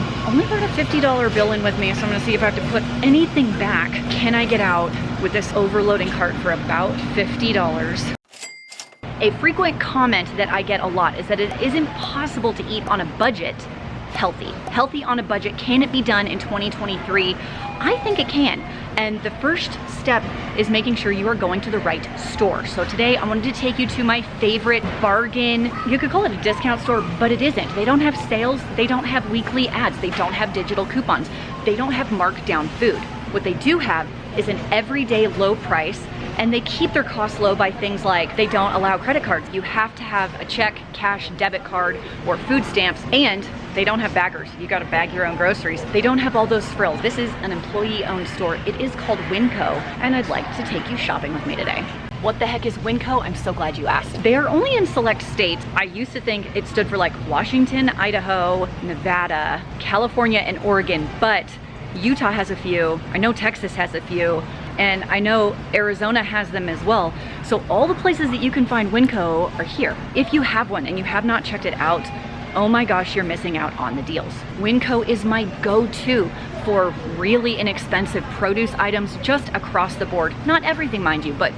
I only brought a $50 bill in with me, so I'm gonna see if I have to put anything back. Can I get out with this overloading cart for about $50? A frequent comment that I get a lot is that it is impossible to eat on a budget healthy. Healthy on a budget, can it be done in 2023? I think it can. And the first step is making sure you are going to the right store. So today I wanted to take you to my favorite bargain. You could call it a discount store, but it isn't. They don't have sales, they don't have weekly ads, they don't have digital coupons, they don't have marked down food. What they do have is an everyday low price, and they keep their costs low by things like they don't allow credit cards. You have to have a check, cash, debit card, or food stamps, and they don't have baggers. You gotta bag your own groceries. They don't have all those frills. This is an employee-owned store. It is called Winco, and I'd like to take you shopping with me today. What the heck is Winco? I'm so glad you asked. They are only in select states. I used to think it stood for like Washington, Idaho, Nevada, California, and Oregon, but Utah has a few. I know Texas has a few. And I know Arizona has them as well. So all the places that you can find Winco are here. If you have one and you have not checked it out, oh my gosh, you're missing out on the deals. Winco is my go-to for really inexpensive produce items just across the board. Not everything, mind you, but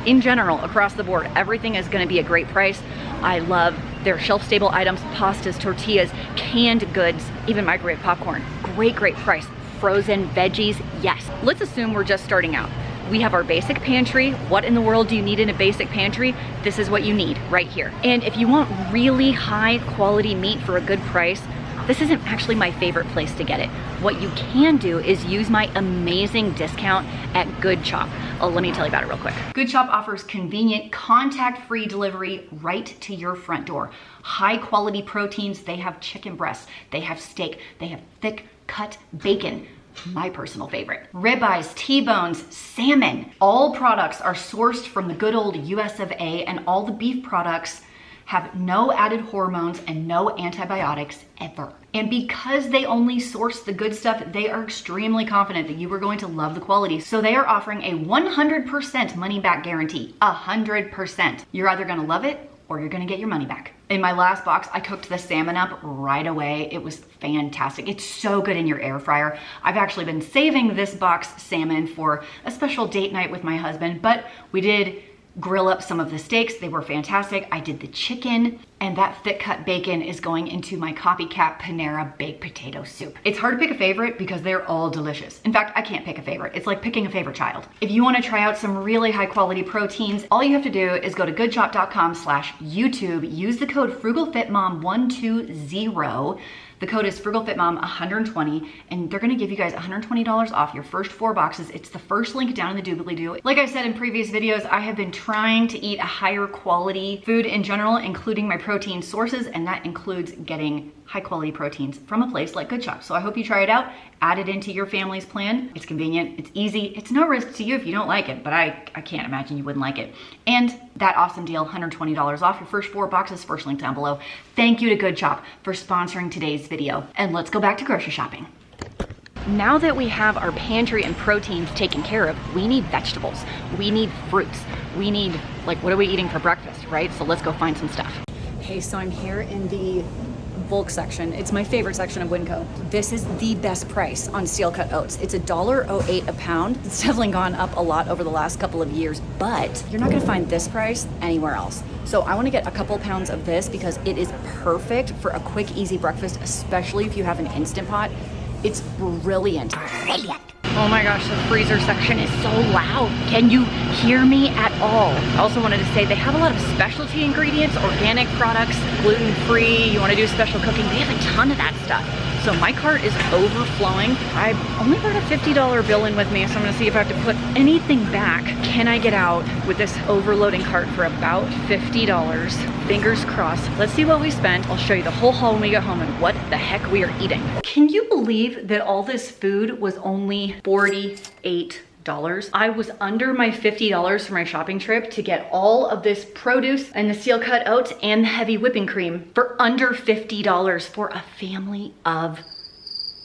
in general, across the board, everything is gonna be a great price. I love their shelf-stable items, pastas, tortillas, canned goods, even microwave popcorn. Great, great price. Frozen veggies, yes. Let's assume we're just starting out. We have our basic pantry. What in the world do you need in a basic pantry? This is what you need right here. And if you want really high quality meat for a good price, this isn't actually my favorite place to get it. What you can do is use my amazing discount at Good Chop. Oh, let me tell you about it real quick. Good Chop offers convenient, contact-free delivery right to your front door. High quality proteins, they have chicken breasts, they have steak, they have thick cut bacon, my personal favorite. Ribeyes, T-bones, salmon. All products are sourced from the good old US of A, and all the beef products have no added hormones and no antibiotics ever. And because they only source the good stuff, they are extremely confident that you are going to love the quality. So they are offering a 100% money back guarantee, 100%. You're either gonna love it or you're gonna get your money back. In my last box, I cooked the salmon up right away. It was fantastic. It's so good in your air fryer. I've actually been saving this box salmon for a special date night with my husband, but we did grill up some of the steaks. They were fantastic. I did the chicken, and that thick cut bacon is going into my copycat Panera baked potato soup. It's hard to pick a favorite because they're all delicious. In fact, I can't pick a favorite. It's like picking a favorite child. If you want to try out some really high quality proteins, all you have to do is go to goodchop.com/YouTube, use the code FrugalFitMom120. The code is FrugalFitMom120, and they're gonna give you guys $120 off your first 4 boxes. It's the first link down in the doobly-doo. Like I said in previous videos, I have been trying to eat a higher quality food in general, including my protein sources, and that includes getting high quality proteins from a place like Good Chop. So I hope you try it out, add it into your family's plan. It's convenient, it's easy, it's no risk to you if you don't like it, but I can't imagine you wouldn't like it. And that awesome deal, $120 off your first 4 boxes, first link down below. Thank you to Good Chop for sponsoring today's video. And let's go back to grocery shopping. Now that we have our pantry and proteins taken care of, we need vegetables, we need fruits, we need, like, what are we eating for breakfast, right? So let's go find some stuff. Okay, so I'm here in the bulk section. It's my favorite section of Winco. This is the best price on steel cut oats. It's $1.08 a pound. It's definitely gone up a lot over the last couple of years, but you're not gonna find this price anywhere else. So I wanna get a couple pounds of this because it is perfect for a quick, easy breakfast, especially if you have an Instant Pot. It's brilliant. Brilliant. Oh my gosh, the freezer section is so loud. Can you hear me at all? I also wanted to say they have a lot of specialty ingredients, organic products, gluten-free. You want to do special cooking, they have a ton of that stuff. So my cart is overflowing. I only brought a $50 bill in with me, so I'm gonna see if I have to put anything back. Can I get out with this overloading cart for about $50? Fingers crossed. Let's see what we spent. I'll show you the whole haul when we get home and what the heck we are eating. Can you believe that all this food was only $48? I was under my $50 for my shopping trip to get all of this produce and the steel cut oats and the heavy whipping cream for under $50 for a family of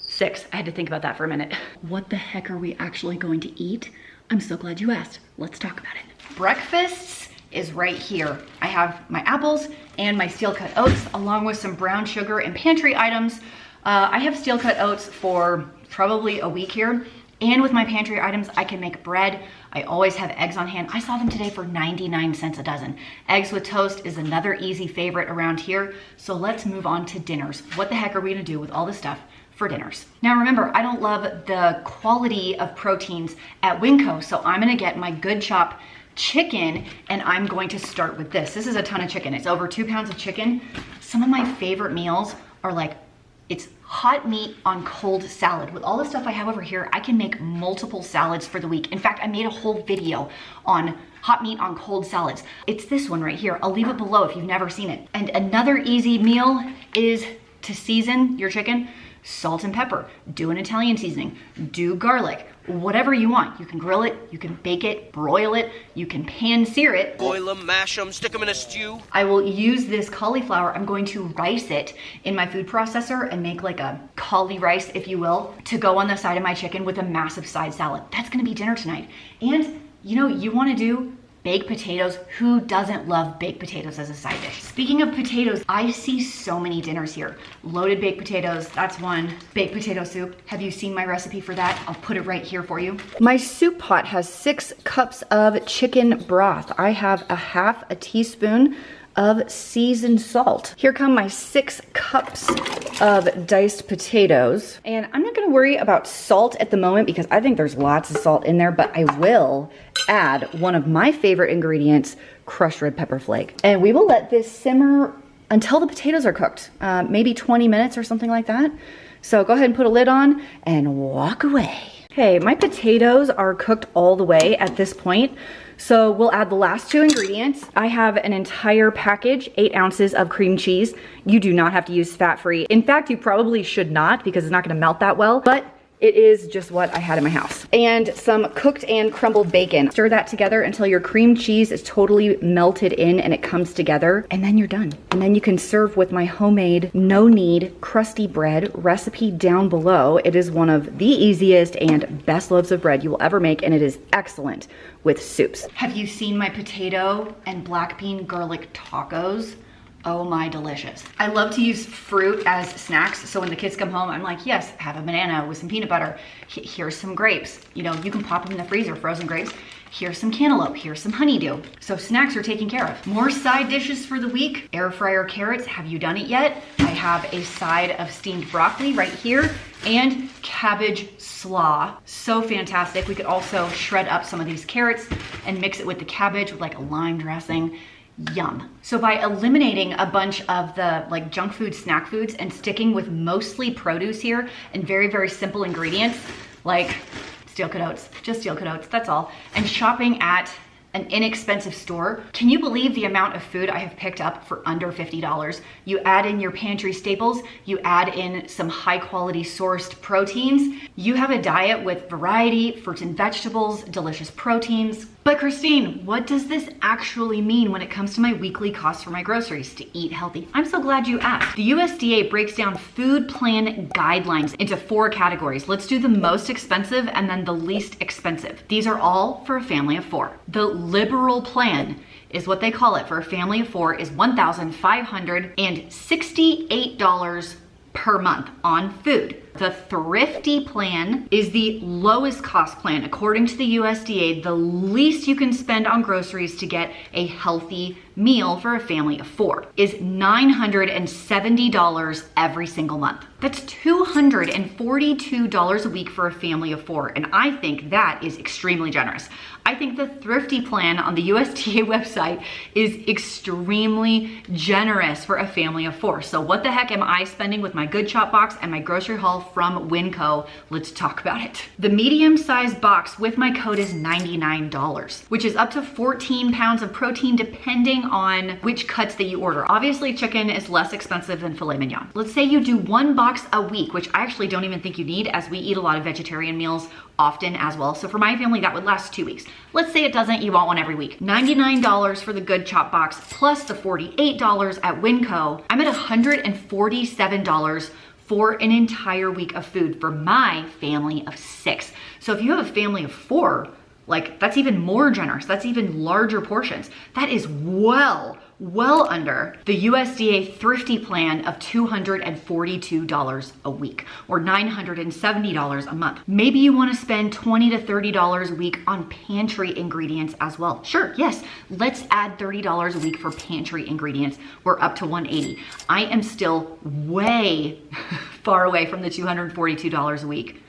6. I had to think about that for a minute. What the heck are we actually going to eat? I'm so glad you asked. Let's talk about it. Breakfasts is right here. I have my apples and my steel cut oats along with some brown sugar and pantry items. I have steel cut oats for probably a week here. And with my pantry items, I can make bread. I always have eggs on hand. I saw them today for 99 cents a dozen. Eggs with toast is another easy favorite around here. So let's move on to dinners. What the heck are we gonna do with all this stuff for dinners? Now remember, I don't love the quality of proteins at Winco, so I'm gonna get my Good Chop chicken, and I'm going to start with this. This is a ton of chicken. It's over 2 pounds of chicken. Some of my favorite meals are like, it's hot meat on cold salad. With all the stuff I have over here, I can make multiple salads for the week. In fact, I made a whole video on hot meat on cold salads. It's this one right here. I'll leave it below if you've never seen it. And another easy meal is to season your chicken, salt and pepper. Do an Italian seasoning, do garlic, whatever you want. You can grill it, you can bake it, broil it, you can pan sear it. Boil them, mash them, stick them in a stew. I will use this cauliflower. I'm going to rice it in my food processor and make like a cauli rice, if you will, to go on the side of my chicken with a massive side salad. That's gonna be dinner tonight. And you know, you wanna do baked potatoes. Who doesn't love baked potatoes as a side dish? Speaking of potatoes, I see so many dinners here. Loaded baked potatoes, that's one. Baked potato soup. Have you seen my recipe for that? I'll put it right here for you. My soup pot has 6 cups of chicken broth. I have a half a teaspoon of seasoned salt. Here come my 6 cups of diced potatoes. And I'm not gonna worry about salt at the moment because I think there's lots of salt in there, but I will add one of my favorite ingredients, crushed red pepper flake. And we will let this simmer until the potatoes are cooked, maybe 20 minutes or something like that. So go ahead and put a lid on and walk away. Okay, my potatoes are cooked all the way at this point. So we'll add the last 2 ingredients. I have an entire package, 8 ounces of cream cheese. You do not have to use fat-free. In fact, you probably should not because it's not gonna melt that well, but it is just what I had in my house. And some cooked and crumbled bacon. Stir that together until your cream cheese is totally melted in and it comes together, and then you're done. And then you can serve with my homemade, no knead, crusty bread recipe down below. It is one of the easiest and best loaves of bread you will ever make, and it is excellent with soups. Have you seen my potato and black bean garlic tacos? Oh my, delicious. I love to use fruit as snacks. So when the kids come home, I'm like, yes, have a banana with some peanut butter. Here's some grapes. You know, you can pop them in the freezer, frozen grapes. Here's some cantaloupe, here's some honeydew. So snacks are taken care of. More side dishes for the week. Air fryer carrots, have you done it yet? I have a side of steamed broccoli right here and cabbage slaw. So fantastic. We could also shred up some of these carrots and mix it with the cabbage with like a lime dressing. Yum. So by eliminating a bunch of the like junk food, snack foods, and sticking with mostly produce here and very, very simple ingredients like steel cut oats, just steel cut oats, that's all, and shopping at an inexpensive store. Can you believe the amount of food I have picked up for under $50? You add in your pantry staples, you add in some high quality sourced proteins. You have a diet with variety, fruits and vegetables, delicious proteins. But Christine, what does this actually mean when it comes to my weekly cost for my groceries to eat healthy? I'm so glad you asked. The USDA breaks down food plan guidelines into 4 categories. Let's do the most expensive and then the least expensive. These are all for a family of 4. The liberal plan is what they call it for a family of 4 is $1,568 per month on food. The thrifty plan is the lowest cost plan. According to the USDA, the least you can spend on groceries to get a healthy meal for a family of 4 is $970 every single month. That's $242 a week for a family of 4, and I think that is extremely generous. I think the thrifty plan on the USDA website is extremely generous for a family of 4. So what the heck am I spending with my Good Chop box and my grocery haul from Winco? Let's talk about it. The medium-sized box with my code is $99, which is up to 14 pounds of protein depending on which cuts that you order. Obviously, chicken is less expensive than filet mignon. Let's say you do 1 box a week, which I actually don't even think you need, as we eat a lot of vegetarian meals often as well. So for my family, that would last 2 weeks. Let's say it doesn't, you want one every week. $99 for the Good Chop box plus the $48 at Winco. I'm at $147 for an entire week of food for my family of 6. So if you have a family of 4, like that's even more generous. That's even larger portions. That is well well under the USDA thrifty plan of $242 a week or $970 a month. Maybe you want to spend $20 to $30 a week on pantry ingredients as well. Sure, yes, let's add $30 a week for pantry ingredients. We're up to $180. I am still way far away from the $242 a week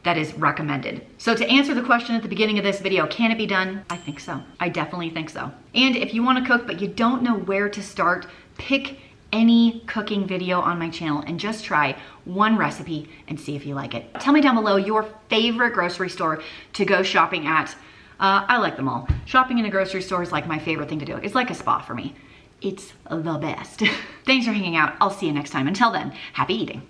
that is recommended. So to answer the question at the beginning of this video, can it be done? I think so. I definitely think so. And if you want to cook but you don't know where to start, pick any cooking video on my channel and just try one recipe and see if you like it. Tell me down below your favorite grocery store to go shopping at. I like them all. Shopping in a grocery store is like my favorite thing to do. It's like a spa for me. It's the best. Thanks for hanging out. I'll see you next time. Until then, happy eating.